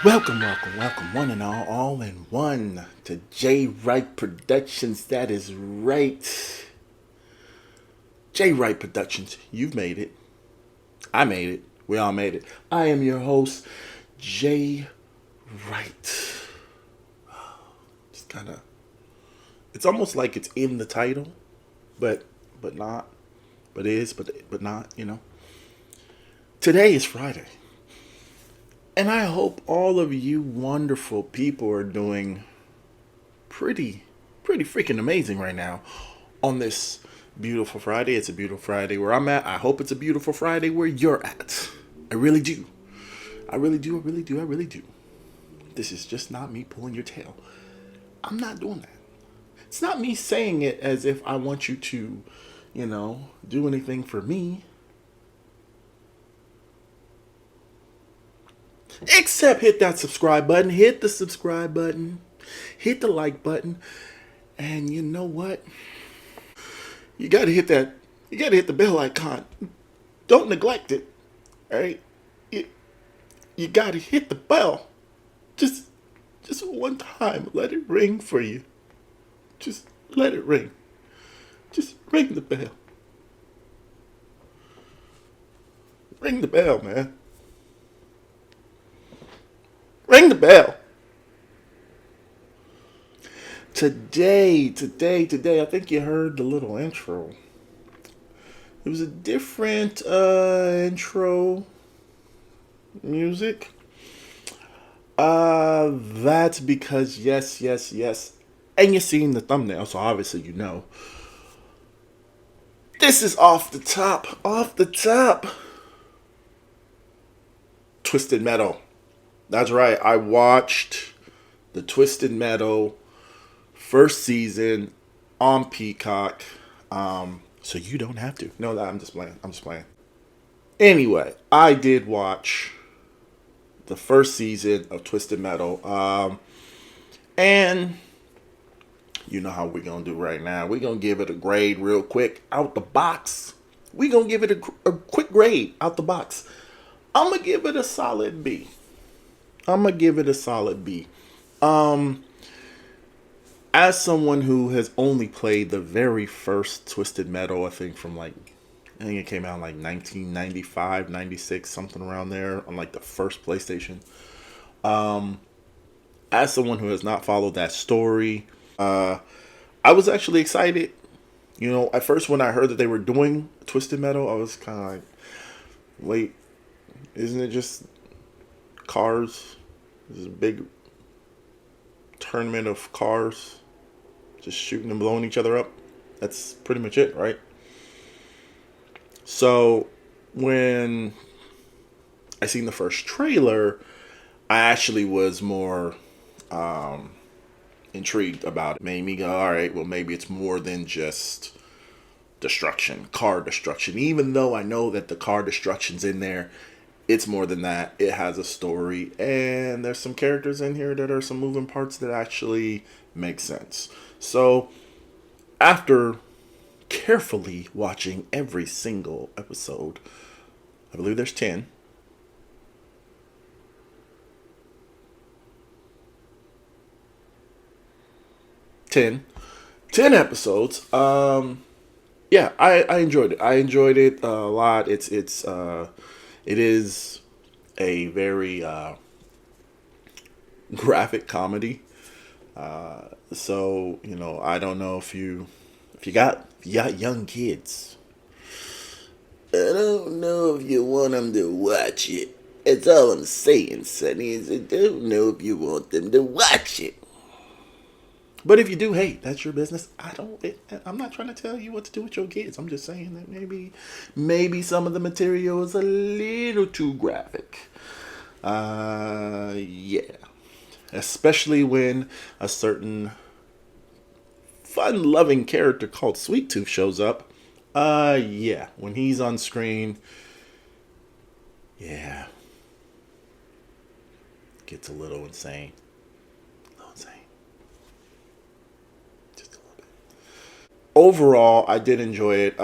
Welcome, one and all in one to J Wright Productions. That is right. J Wright Productions, you've made it. I made it. We all made it. I am your host, J Wright. Just kind of, it's almost like it's in the title, but not, but is, but not. Today is Friday. And I hope all of you wonderful people are doing pretty, pretty freaking amazing right now on this beautiful Friday. It's a beautiful Friday where I'm at. I hope it's a beautiful Friday where you're at. I really do. I really do. I really do. I really do. This is just not me pulling your tail. I'm not doing that. It's not me saying it as if I want you to, do anything for me. Except hit that subscribe button, hit the subscribe button, hit the like button, and you know what? You gotta hit that. You gotta hit the bell icon. Don't neglect it. All right? You gotta hit the bell. Just one time. Let it ring for you. Just let it ring. Just ring the bell. Ring the bell, man. Ring the bell. Today, I think you heard the little intro. It was a different intro music. That's because yes. And you're seeing the thumbnail, so obviously you know. This is off the top. Twisted Metal. That's right. I watched the Twisted Metal first season on Peacock. So you don't have to. No, I'm just playing. Anyway, I did watch the first season of Twisted Metal. And you know how we're going to do right now. We're going to give it a grade real quick out the box. We're going to give it a quick grade out the box. I'm going to give it a solid B. As someone who has only played the very first Twisted Metal, I think it came out in like 1995, 96, something around there on like the first PlayStation. As someone who has not followed that story, I was actually excited. At first when I heard that they were doing Twisted Metal, I was kind of like, wait, isn't it just cars? This is a big tournament of cars just shooting and blowing each other up. That's pretty much it, right? So when I seen the first trailer, I actually was more intrigued about it. Made me go, all right, well, maybe it's more than just car destruction. Even though I know that the car destruction's in there, it's more than that. It has a story, and there's some characters in here that are some moving parts that actually make sense. So, after carefully watching every single episode, I believe there's 10. 10 episodes. Yeah, I enjoyed it. I enjoyed it a lot. It is a very graphic comedy. So I don't know if you got young kids. I don't know if you want them to watch it. That's all I'm saying, Sonny. Is I don't know if you want them to watch it. But if you do, hey, that's your business. I'm not trying to tell you what to do with your kids. I'm just saying that maybe some of the material is a little too graphic. Yeah. Especially when a certain fun-loving character called Sweet Tooth shows up. Yeah. When he's on screen, yeah, gets a little insane. Overall, I did enjoy it.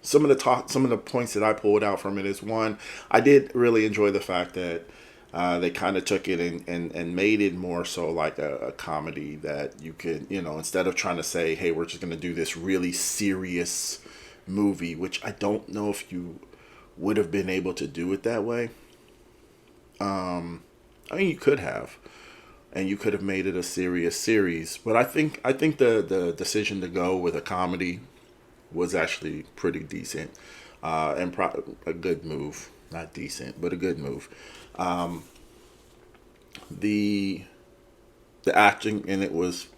Some of the points that I pulled out from it is one, I did really enjoy the fact that They kind of took it and made it more so like a comedy that you could, instead of trying to say, hey, we're just going to do this really serious movie, which I don't know if you would have been able to do it that way. I mean, you could have, and you could have made it a serious series, but I think the decision to go with a comedy was actually pretty decent, and a good move. Not decent, but a good move. The the acting in it was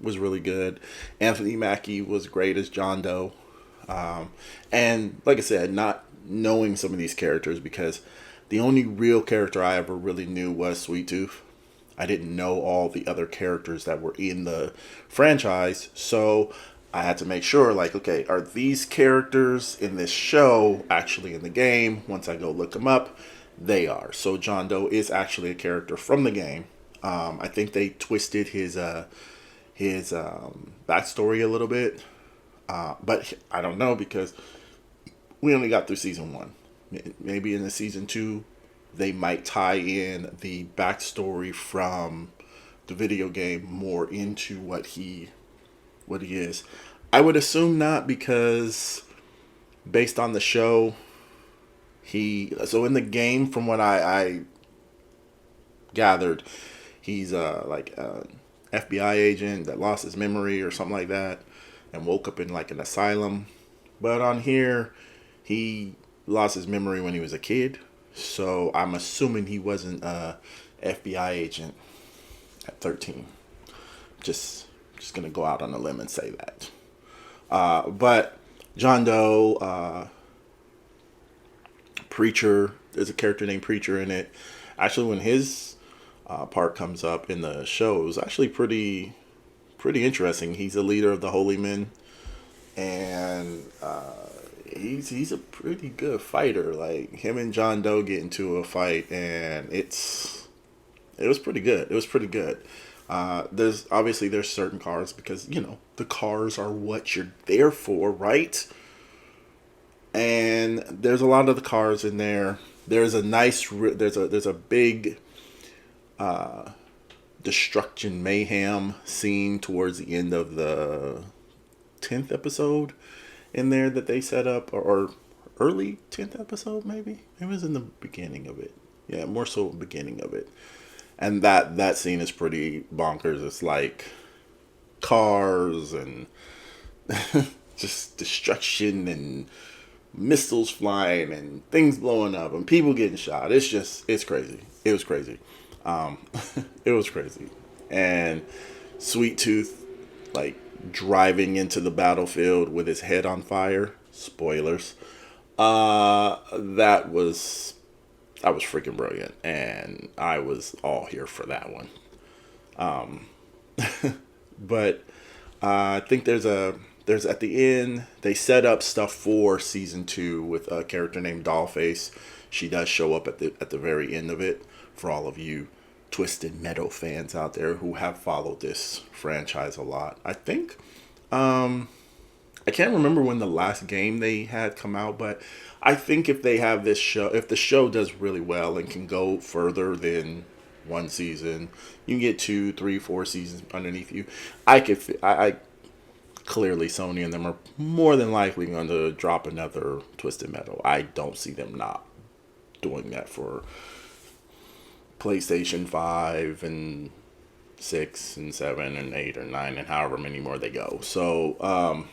really good. Anthony Mackie was great as John Doe. And like I said, not knowing some of these characters, because the only real character I ever really knew was Sweet Tooth. I didn't know all the other characters that were in the franchise, so I had to make sure, like, okay, are these characters in this show actually in the game? Once I go look them up, they are. So John Doe is actually a character from the game. I think they twisted his backstory a little bit, but I don't know because we only got through season one. Maybe in the season two, they might tie in the backstory from the video game more into what he is. I would assume not, because based on the show, so in the game, from what I gathered, he's like a FBI agent that lost his memory or something like that, and woke up in like an asylum. But on here, he lost his memory when he was a kid, so I'm assuming he wasn't a FBI agent at 13. Just gonna go out on a limb and say that. But John Doe, Preacher, there's a character named Preacher in it. Actually, when his part comes up in the show, it was actually pretty interesting. He's a leader of the Holy Men, and he's a pretty good fighter. Like, him and John Doe get into a fight, and it was pretty good. It was pretty good. There's certain cars, because the cars are what you're there for, right? And there's a lot of the cars in there. There's a big destruction mayhem scene towards the end of the 10th episode in there that they set up, or early 10th episode, maybe it was in the beginning of it. Yeah, more so beginning of it. And that scene is pretty bonkers. It's like cars and just destruction and missiles flying and things blowing up and people getting shot. It's crazy. It was crazy. Um, it was crazy. And Sweet Tooth, like, driving into the battlefield with his head on fire. Spoilers. That was freaking brilliant, and I was all here for that one. But I think there's at the end, they set up stuff for season two with a character named Dollface. She does show up at the very end of it, for all of you Twisted Metal fans out there who have followed this franchise a lot. I think I can't remember when the last game they had come out, but I think if the show does really well and can go further than one season, you can get 2, 3, 4 seasons underneath you. I clearly Sony and them are more than likely going to drop another Twisted Metal. I don't see them not doing that for PlayStation 5 and 6 and 7 and 8 or 9 and however many more they go. So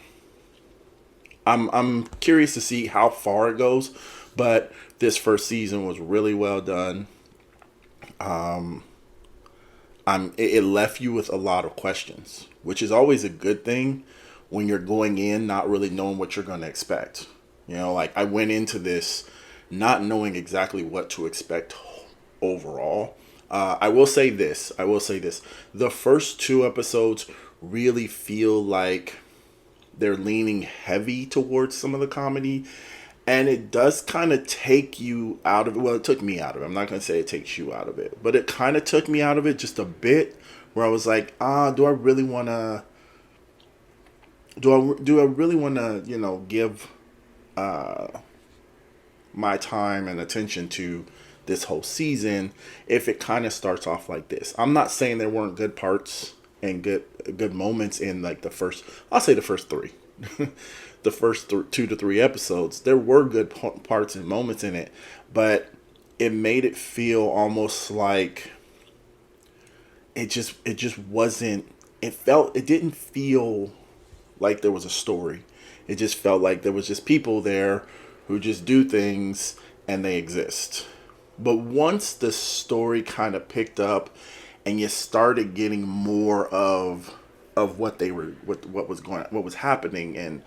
I'm curious to see how far it goes, but this first season was really well done. It left you with a lot of questions, which is always a good thing when you're going in not really knowing what you're going to expect. Like, I went into this not knowing exactly what to expect overall. I will say this. The first 2 episodes really feel like they're leaning heavy towards some of the comedy, and it does kind of take you out of it. Well, it took me out of it. I'm not going to say it takes you out of it, but it kind of took me out of it just a bit, where I was like, do I really want to give my time and attention to this whole season if it kind of starts off like this. I'm not saying there weren't good parts and good moments in like the first, I'll say the first three. The first 2 to 3 episodes, there were good parts and moments in it, but it made it feel almost like it just wasn't, it didn't feel like there was a story. It just felt like there was just people there who just do things and they exist. But once the story kind of picked up and you started getting more of what they were, what was happening, and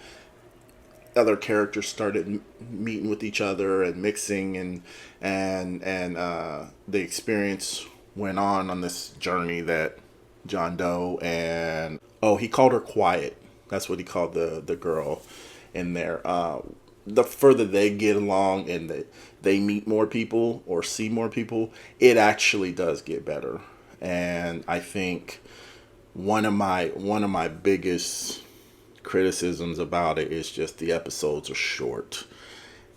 other characters started meeting with each other and mixing, and the experience went on this journey that John Doe and, oh, he called her Quiet. That's what he called the girl in there. The further they get along and they meet more people or see more people, it actually does get better. And I think one of my biggest criticisms about it is just the episodes are short.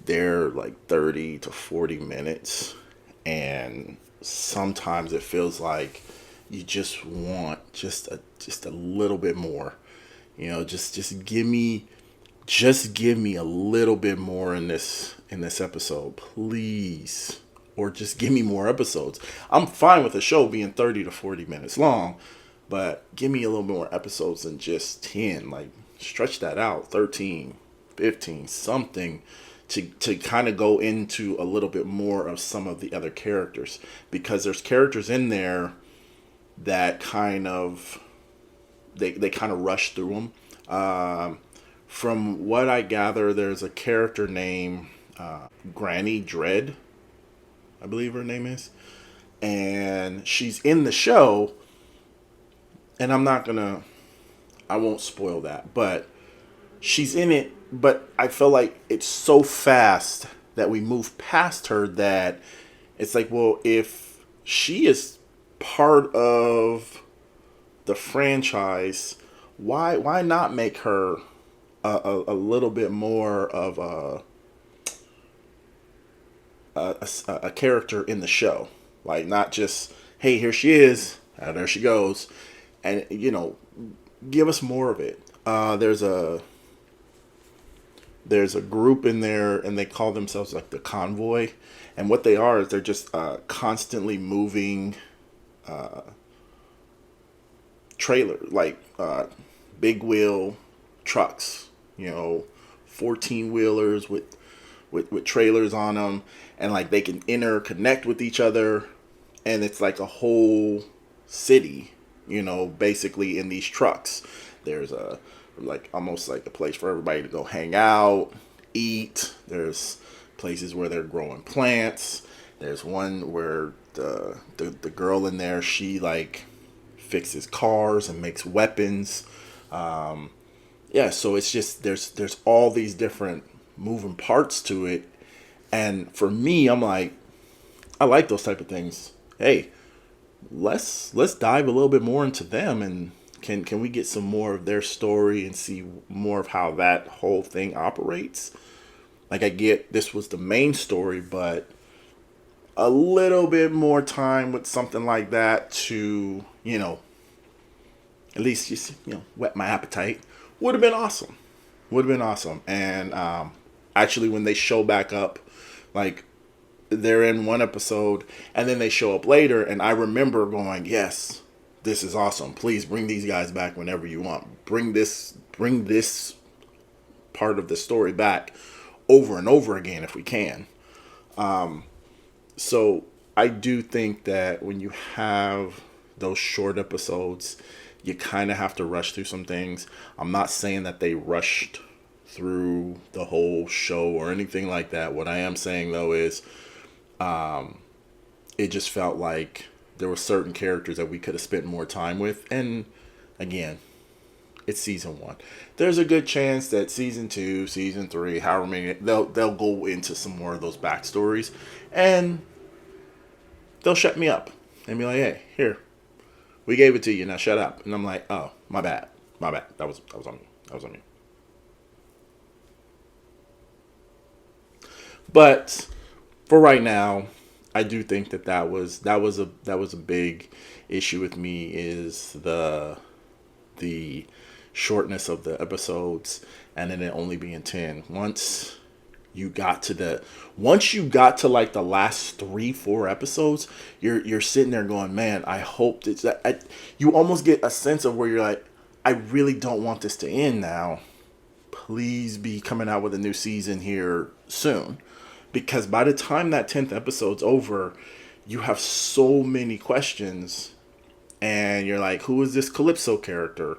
They're like 30 to 40 minutes, and sometimes it feels like you just want just a little bit more. Just give me a little bit more in this episode, please. Or just give me more episodes. I'm fine with a show being 30 to 40 minutes long, but give me a little more episodes than just 10. Like, stretch that out, 13, 15, something to kind of go into a little bit more of some of the other characters, because there's characters in there that kind of they kind of rush through them. From what I gather, there's a character named Granny Dread, I believe her name is, and she's in the show. And I won't spoil that, but she's in it. But I feel like it's so fast that we move past her that it's like, well, if she is part of the franchise, why not make her a little bit more of a character in the show? Like, not just, hey, here she is, there she goes, and give us more of it. There's a group in there, and they call themselves like the Convoy, and what they are is they're just constantly moving trailer, like big wheel trucks, 14 wheelers with trailers on them, and like they can interconnect with each other, and it's like a whole city, basically in these trucks. There's almost like a place for everybody to go hang out, eat. There's places where they're growing plants. There's one where the girl in there, she like fixes cars and makes weapons. Yeah, so it's just there's all these different moving parts to it, and for me, I'm like, I like those type of things. Hey, let's dive a little bit more into them, and can we get some more of their story and see more of how that whole thing operates? Like, I get this was the main story, but a little bit more time with something like that to, at least just, whet my appetite would have been awesome. Would have been awesome. And actually, when they show back up, like, they're in one episode and then they show up later, and I remember going, yes, this is awesome. Please bring these guys back whenever you want. Bring this part of the story back over and over again if we can. So I do think that when you have those short episodes, you kind of have to rush through some things. I'm not saying that they rushed through the whole show or anything like that. What I am saying, though, is it just felt like there were certain characters that we could have spent more time with. And again, it's season 1. There's a good chance that season 2, season 3, however many, they'll go into some more of those backstories, and they'll shut me up and be like, hey, here, we gave it to you, now shut up. And I'm like, oh, my bad. That was on me. But for right now, I do think that was a big issue with me is the shortness of the episodes and then it only being 10. You got to the once you got to like the last 3-4 episodes, you're sitting there going, man, I hope it's that you almost get a sense of where you're like, I really don't want this to end now. Please be coming out with a new season here soon, because by the time that 10th episode's over, you have so many questions, and you're like, who is this Calypso character?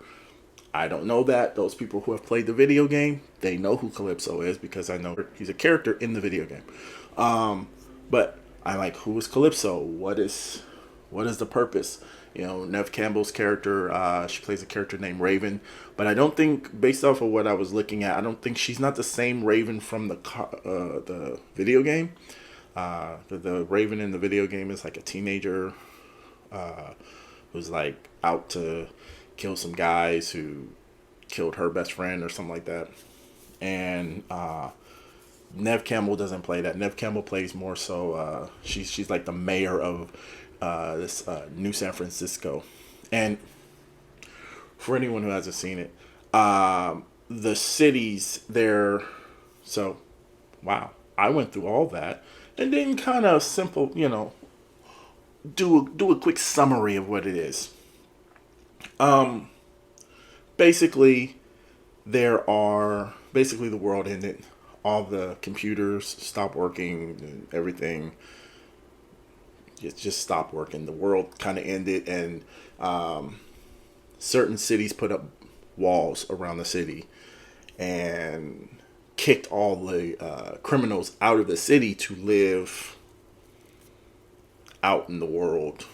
I don't know that. Those people who have played the video game, they know who Calypso is because I know he's a character in the video game. But I'm like, who is Calypso? What is the purpose? Nev Campbell's character, she plays a character named Raven, but I don't think, based off of what I was looking at, I don't think she's not the same Raven from the video game. The Raven in the video game is like a teenager who's like out to kill some guys who killed her best friend or something like that. And Nev Campbell doesn't play that. Nev Campbell plays more so. She's like the mayor of this New San Francisco. And for anyone who hasn't seen it, the cities there. So, wow, I went through all that and then kind of simple, do a quick summary of what it is. Basically, the world ended. All the computers stopped working and everything just stopped working. The world kind of ended, and certain cities put up walls around the city and kicked all the criminals out of the city to live out in the world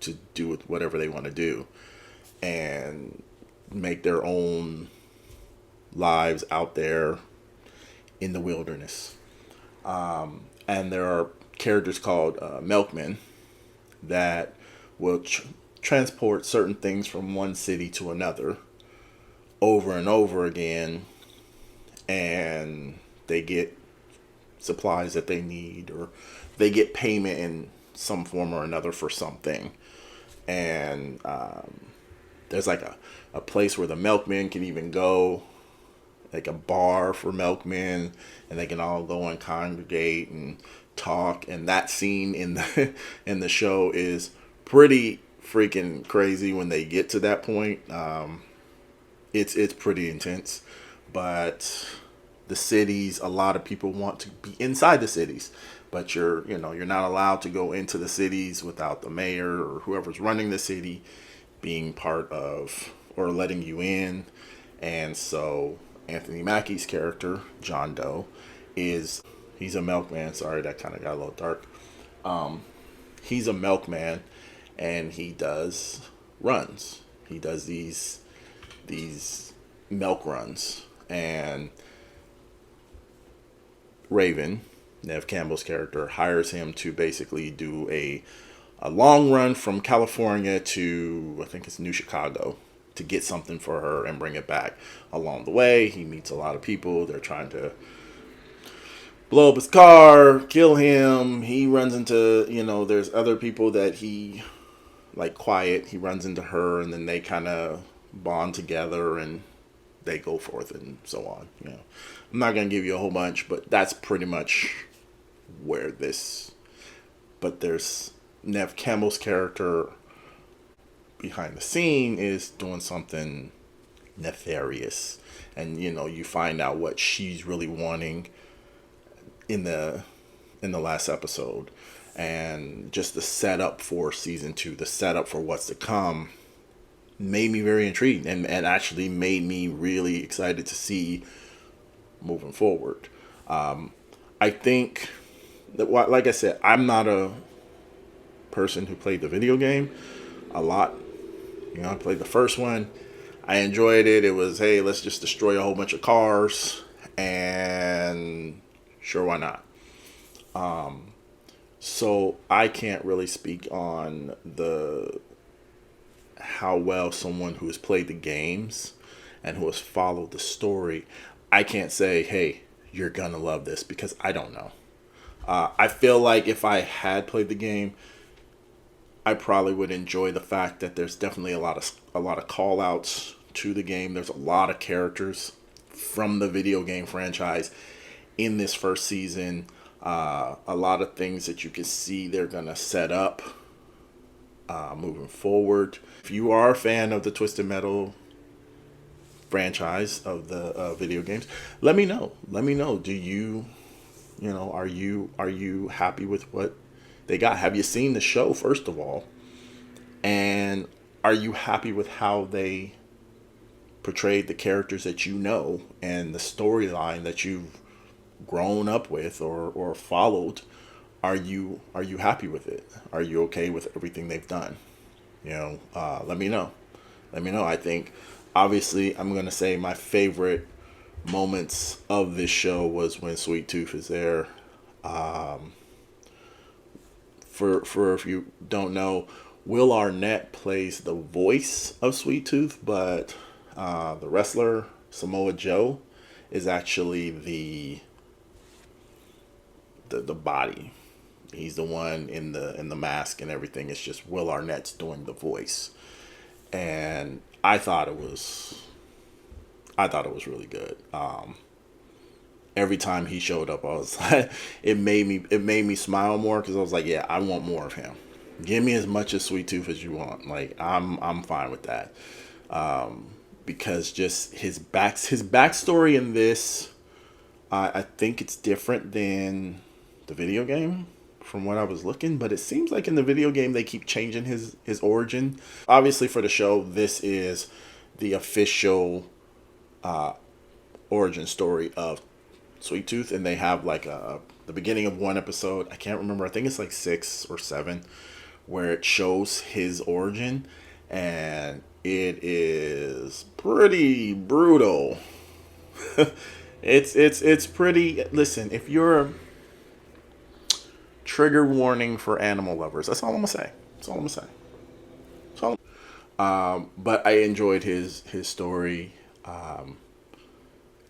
to do whatever they want to do and make their own lives out there in the wilderness. And there are characters called milkmen that will transport certain things from one city to another over and over again, and they get supplies that they need, or they get payment in some form or another for something. And there's like a place where the milkmen can even go, like a bar for milkmen, and they can all go and congregate and talk. And that scene in the show is pretty freaking crazy when they get to that point. It's pretty intense. But the cities, a lot of people want to be inside the cities, but you're not allowed to go into the cities without the mayor or whoever's running the city being part of or letting you in. And so Anthony Mackie's character, John Doe, he's a milkman. Sorry, that kind of got a little dark. He's a milkman, and he does runs. He does these milk runs. And Raven, Nev Campbell's character, hires him to basically do a long run from California to, I think it's New Chicago, to get something for her and bring it back. Along the way, he meets a lot of people. They're trying to blow up his car, kill him. He runs into, there's other people that he, like Quiet, he runs into her, and then they kind of bond together and they go forth and so on. I'm not going to give you a whole bunch, but that's pretty much where this. But there's Nev Campbell's character behind the scene is doing something nefarious, and you find out what she's really wanting in the last episode, and just the setup for season 2, the setup for what's to come, made me very intrigued and actually made me really excited to see moving forward. I think that, like I said, I'm not a person who played the video game a lot. I played the first one. I enjoyed it. It was, hey, let's just destroy a whole bunch of cars, and sure, why not? So I can't really speak on how well someone who has played the games and who has followed the story. I can't say, hey, you're gonna love this, because I don't know. I feel like if I had played the game, I probably would enjoy the fact that there's definitely a lot of call outs to the game. There's a lot of characters from the video game franchise in this first season. A lot of things that you can see they're gonna set up moving forward. If you are a fan of the Twisted Metal franchise of the video games, let me know. Let me know. Do you, are you happy with what they got? Have you seen the show, first of all? And are you happy with how they portrayed the characters that you know and the storyline that you've grown up with or followed? Are you happy with it? Are you okay with everything they've done? Let me know. Let me know. I think, obviously, I'm gonna say my favorite moments of this show was when Sweet Tooth is there. For if you don't know, Will Arnett plays the voice of Sweet Tooth, but the wrestler Samoa Joe is actually the body. He's the one in the mask and everything. It's just Will Arnett's doing the voice, and I thought it was really good. Every time he showed up, I was like, it made me smile more, because I was like, yeah, I want more of him. Give me as much of Sweet Tooth as you want. Like, I'm fine with that. Because just his backstory in this, I think it's different than the video game from what I was looking, but it seems like in the video game they keep changing his origin. Obviously, for the show, this is the official origin story of Sweet Tooth, and they have like the beginning of one episode. I can't remember. I think it's like 6 or 7, where it shows his origin, and it is pretty brutal. It's pretty. Listen, if you're trigger warning for animal lovers. That's all I'm gonna say. That's all I'm gonna say. That's all. But I enjoyed his story, and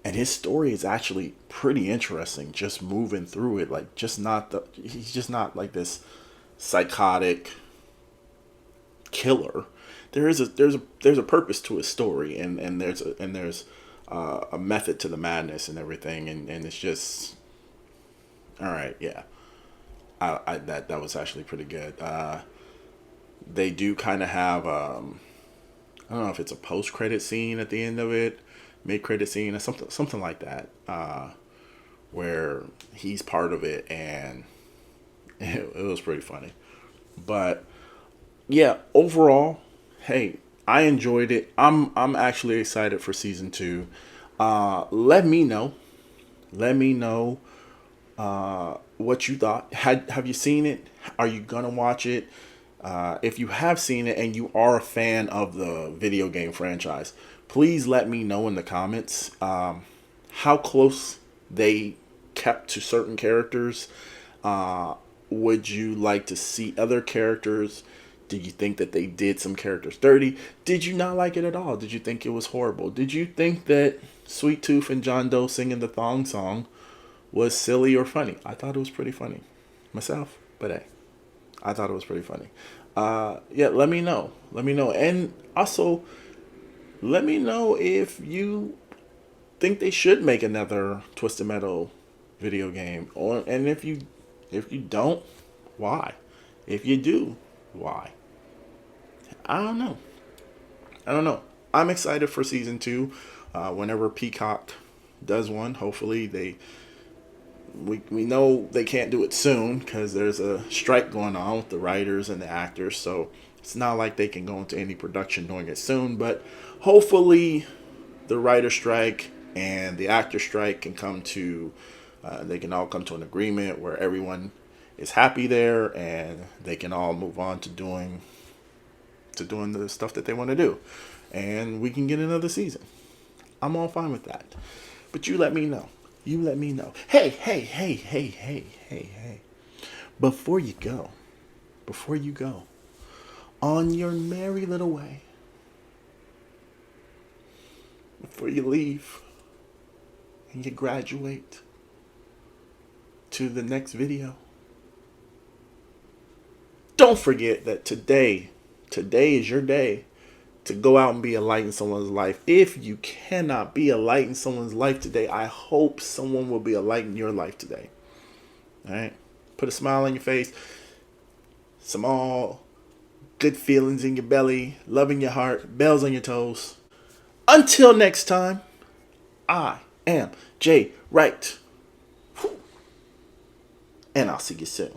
his story is actually pretty interesting. Just moving through it, like he's just not like this psychotic killer. There's a purpose to his story, and there's a method to the madness and everything, and it's just all right. Yeah. That was actually pretty good. They do kind of have I don't know if it's a post credit scene at the end of it, mid credit scene or something like that, where he's part of it, and it was pretty funny. But yeah, overall, hey, I enjoyed it. I'm actually excited for season 2. Let me know. Let me know what you thought. Have you seen it? Are you gonna watch it? If you have seen it and you are a fan of the video game franchise, please let me know in the comments how close they kept to certain characters. Would you like to see other characters? Did you think that they did some characters dirty? Did you not like it at all? Did you think it was horrible? Did you think that Sweet Tooth and John Doe singing the thong song was silly or funny? I thought it was pretty funny myself, but hey, I thought it was pretty funny. Yeah, let me know. Let me know. And also, let me know if you think they should make another Twisted Metal video game, and if you don't, why? If you do, why? I don't know. I don't know. I'm excited for season 2. Whenever Peacock does one, hopefully we know they can't do it soon because there's a strike going on with the writers and the actors, so it's not like they can go into any production doing it soon. But hopefully the writer strike and the actor strike can they can all come to an agreement where everyone is happy there, and they can all move on to doing the stuff that they want to do, and we can get another season. I'm all fine with that. But you let me know. You let me know. Hey. Before you go, on your merry little way, before you leave and you graduate to the next video. Don't forget that today is your day to go out and be a light in someone's life. If you cannot be a light in someone's life today, I hope someone will be a light in your life today. All right? Put a smile on your face. Some all good feelings in your belly, love in your heart, bells on your toes. Until next time, I am Jay Wright. And I'll see you soon.